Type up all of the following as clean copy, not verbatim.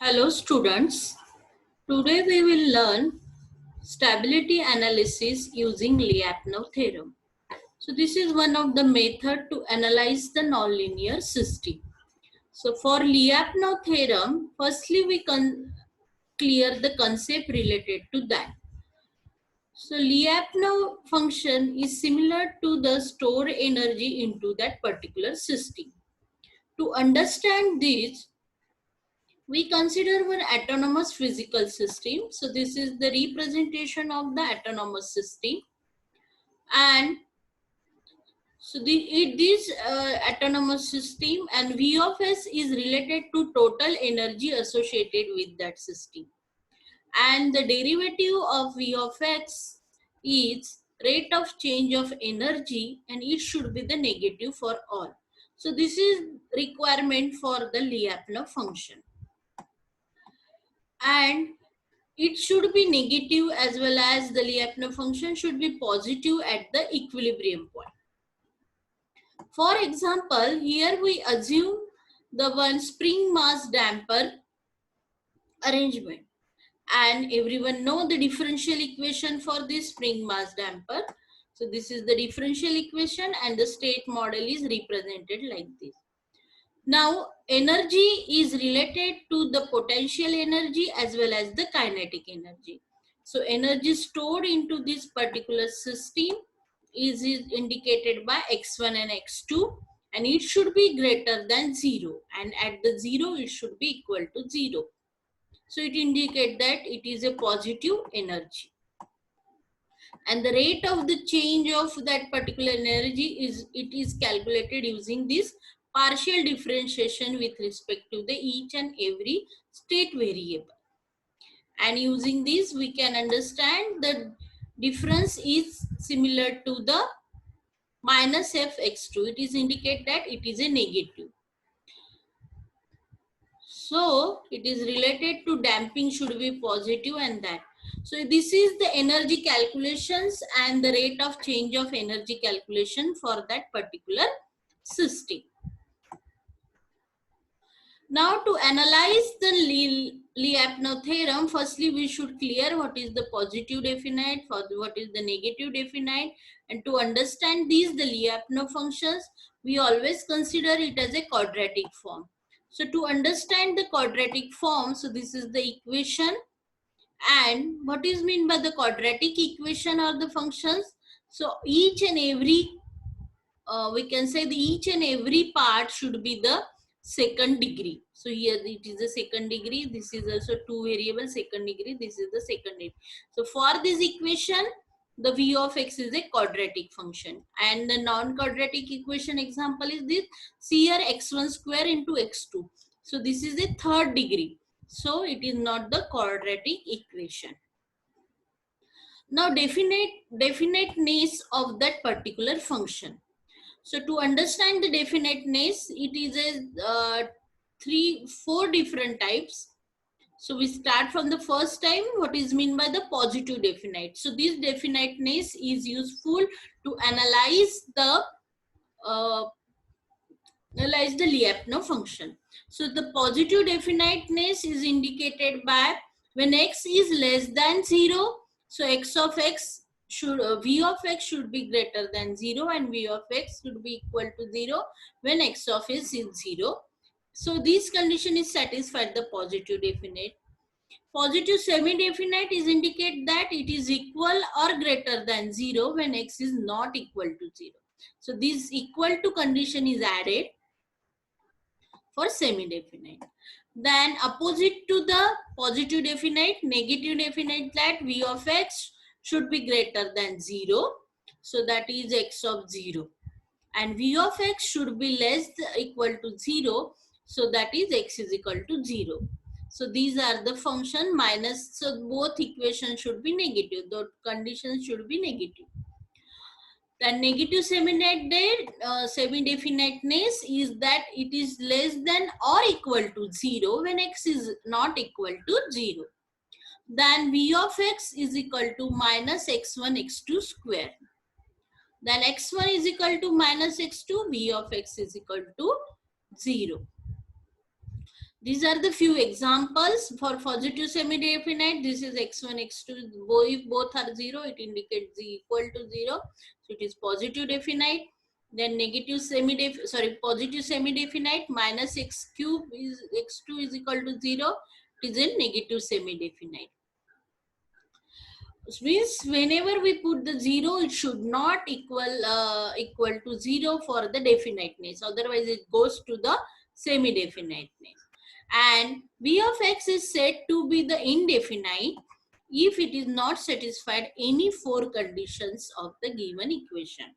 Hello students, today we will learn stability analysis using Lyapunov theorem. So this is one of the method to analyze the nonlinear system. So for Lyapunov theorem, firstly we can clear the concept related to that. So Lyapunov function is similar to the stored energy into that particular system. To understand this, we consider one autonomous physical system. So this is the representation of the autonomous system, and so this autonomous system, and V of S is related to total energy associated with that system, and the derivative of V of X is rate of change of energy, and it should be the negative for all. So this is requirement for the Lyapunov function, and it should be negative as well as the Lyapunov function should be positive at the equilibrium point. For example, here we assume the one spring mass damper arrangement, and everyone know the differential equation for this spring mass damper. So this is the differential equation, and the state model is represented like this. Now, energy is related to the potential energy as well as the kinetic energy. So, energy stored into this particular system is indicated by x1 and x2, and it should be greater than 0, and at the 0 it should be equal to 0. So, it indicates that it is a positive energy. And the rate of the change of that particular energy is calculated using this partial differentiation with respect to the each and every state variable, and using this we can understand the difference is similar to the minus fx2. It is indicate that it is a negative, so it is related to damping should be positive, and that. So this is the energy calculations and the rate of change of energy calculation for that particular system. Now to analyze the Lyapunov theorem, firstly we should clear what is the positive definite, what is the negative definite, and to understand these the Lyapunov functions, we always consider it as a quadratic form. So to understand the quadratic form, so this is the equation, and what is meant by the quadratic equation or the functions. So each and every we can say the each and every part should be the second degree. So here it is the second degree, this is also two variable second degree, this is the second degree. So for this equation, the V of X is a quadratic function, and the non-quadratic equation example is this. See here x1 square into x2. So this is a third degree, so it is not the quadratic equation. Now definiteness of that particular function. So to understand the definiteness, it is a four different types. So we start from the first time, what is meant by the positive definite. So this definiteness is useful to analyze the Lyapunov function. So the positive definiteness is indicated by when x is less than 0. So x of x should v of x should be greater than 0, and v of x should be equal to 0 when x of x is 0. So this condition is satisfied the positive definite. Positive semi-definite is indicate that it is equal or greater than 0 when x is not equal to 0. So this equal to condition is added for semi-definite. Then opposite to the positive definite, negative definite, that v of x should be greater than 0. So that is x of 0. And v of x should be less equal to 0. So that is x is equal to 0. So these are the function minus, so both equations should be negative. The conditions should be negative. The negative semi-definiteness is that it is less than or equal to 0 when x is not equal to 0. Then v of x is equal to minus x1 x2 square. Then x1 is equal to minus x2, v of x is equal to 0. These are the few examples for positive semi-definite. This is x1, x2. If both are 0, it indicates z equal to 0. So it is positive definite. Then negative positive semi-definite minus x cube is x2 is equal to 0. It is a negative semi-definite. Means whenever we put the 0, it should not equal to 0 for the definiteness. Otherwise, it goes to the semi-definiteness. And v of x is said to be the indefinite if it is not satisfied any four conditions of the given equation.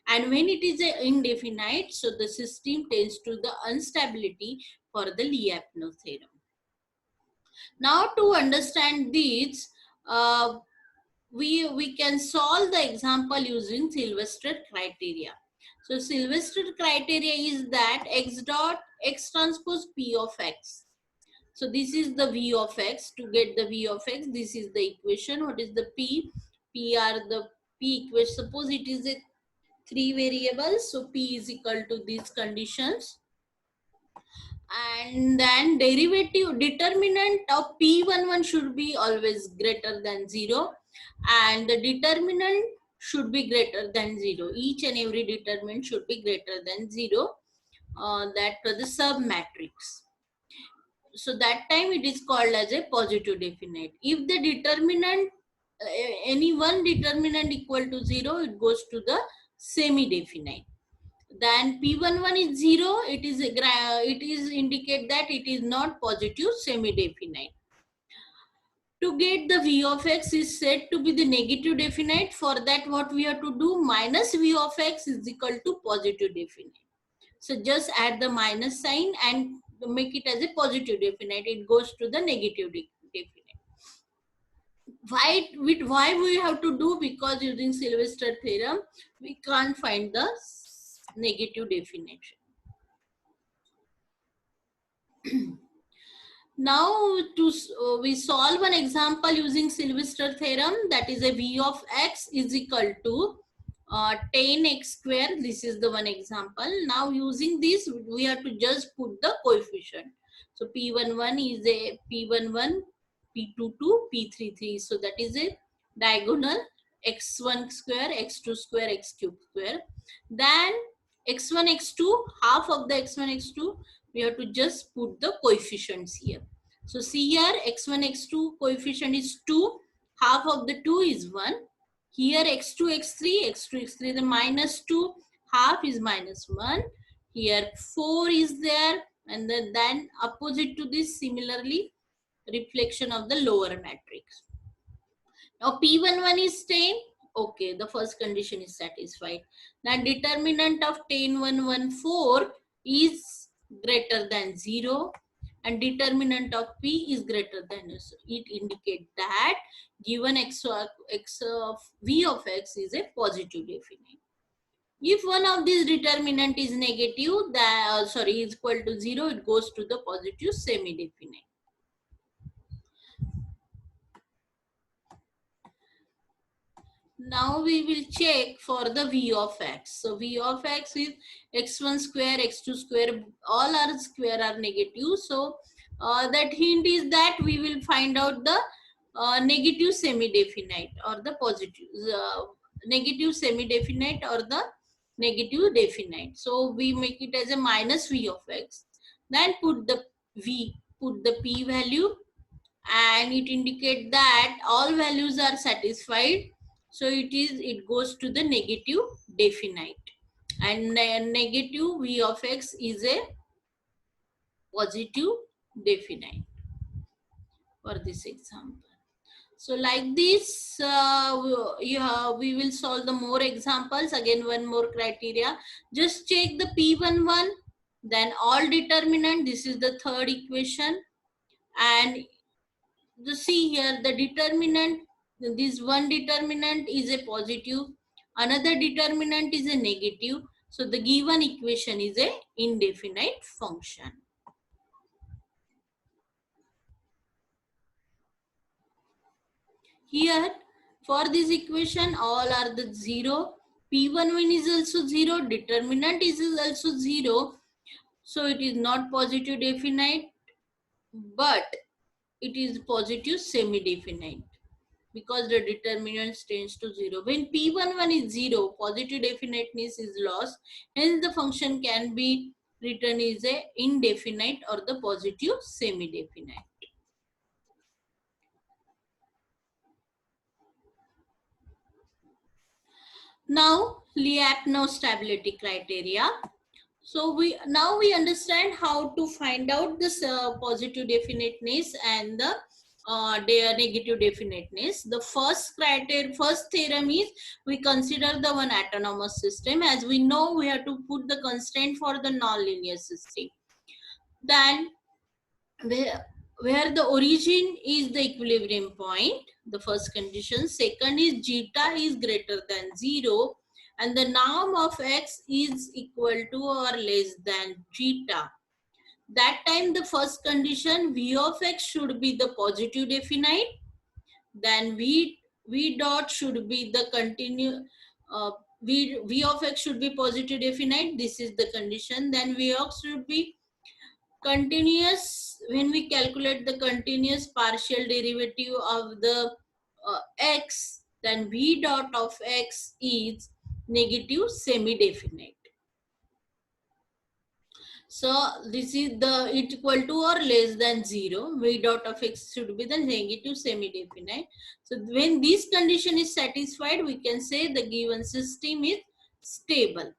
And when it is indefinite, so the system tends to the instability for the Lyapunov theorem. Now to understand these, we can solve the example using Sylvester criteria. So Sylvester criteria is that x dot x transpose p of x. So this is the v of x. To get the v of x, this is the equation. What is the p? P are the p equation. Suppose it is a 3 variables. So p is equal to these conditions. And then derivative determinant of p11 should be always greater than 0, and the determinant should be greater than 0. Each and every determinant should be greater than 0. That the sub matrix. So that time it is called as a positive definite. If the determinant any one determinant equal to 0, it goes to the semi definite. Then p11 is 0, it is indicate that it is not positive semi definite. To get the v of x is said to be the negative definite. For that, what we have to do, minus v of x is equal to positive definite. So just add the minus sign and make it as a positive definite. It goes to the negative definite. Why we have to do? Because using Sylvester theorem, we can't find the negative definition. Now we solve an example using Sylvester theorem, that is a v of x is equal to 10x square. This is the one example. Now using this, we have to just put the coefficient. So p11 is a p11, p22, p33. So that is a diagonal x1 square, x2 square, x cube square. Then x1, x2, half of the x1, x2, we have to just put the coefficients here. So see here, x1, x2 coefficient is 2, half of the 2 is 1. Here x2, x3, x2, x3 the minus 2, half is minus 1. Here 4 is there, and then opposite to this, similarly, reflection of the lower matrix. Now P11 is 10. Okay, the first condition is satisfied. Now determinant of 10, 1, 1, 4 is greater than 0, and determinant of P is greater than 0. It indicates that given x of v of x is a positive definite. If one of these determinant is negative, is equal to 0, it goes to the positive semi-definite. Now we will check for the v of x. So v of x is x1 square, x2 square, all are square are negative. So that hint is that we will find out the negative semi-definite or the positive, negative semi-definite or the negative definite. So we make it as a minus v of x. Then put the p value, and it indicates that all values are satisfied. So it goes to the negative definite, and negative v of x is a positive definite for this example. So like this, we will solve the more examples. Again, one more criteria. Just check the P11, then all determinant. This is the third equation. And the see here, the determinant, this one determinant is a positive, another determinant is a negative. So the given equation is a indefinite function. Here, for this equation, all are the 0. P11 is also 0. Determinant is also 0. So it is not positive definite. but it is positive semi-definite because the determinant tends to 0. When P11 is 0, positive definiteness is lost. Hence, the function can be written as a indefinite or the positive semi-definite. Now, Lyapunov stability criteria. So we understand how to find out this positive definiteness and the their negative definiteness. The first theorem is we consider the one autonomous system. As we know, we have to put the constraint for the nonlinear system. Then where the origin is the equilibrium point, the first condition. Second is zeta is greater than 0 and the norm of x is equal to or less than zeta. That time the first condition v of x should be the positive definite. Then v dot should be the uh, v of x should be positive definite. This is the condition. Then v of x should be continuous. When we calculate the continuous partial derivative of the x, then v dot of x is negative semi-definite. So this is the equal to or less than 0. V dot of x should be the negative semi-definite. So when this condition is satisfied, we can say the given system is stable.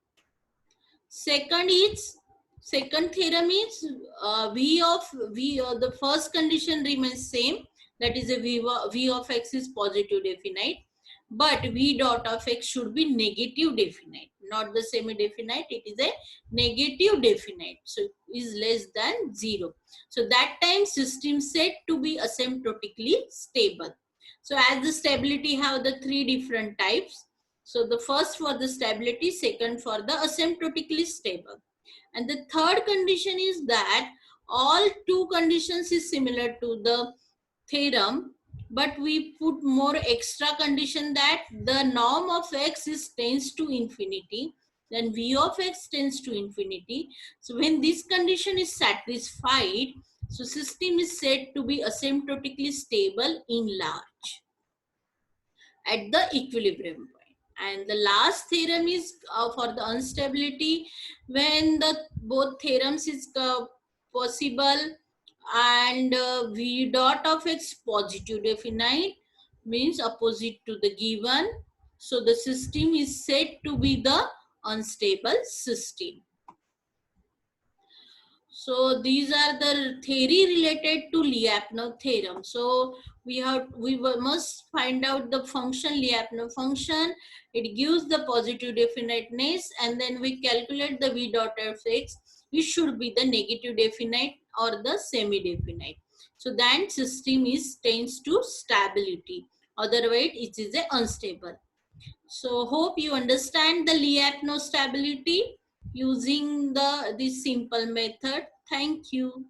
Second theorem is the first condition remains same, that is a v of x is positive definite, but v dot of x should be negative definite, not the semi definite. It is a negative definite, so is less than 0. So that time system said to be asymptotically stable. So as the stability have the three different types. So the first for the stability, second for the asymptotically stable. And the third condition is that all two conditions is similar to the theorem, but we put more extra condition that the norm of x is tends to infinity, then v of x tends to infinity. So when this condition is satisfied, so system is said to be asymptotically stable in large at the equilibrium point. And the last theorem is for the instability, when the both theorems is possible and v dot of x positive definite means opposite to the given, so the system is said to be the unstable system. So these are the theory related to Lyapunov theorem. So we must find out the function, Lyapunov function. It gives the positive definiteness, and then we calculate the v dot of x. It should be the negative definite or the semi-definite. So that system is tends to stability. Otherwise, it is a unstable. So hope you understand the Lyapunov stability using this simple method. Thank you.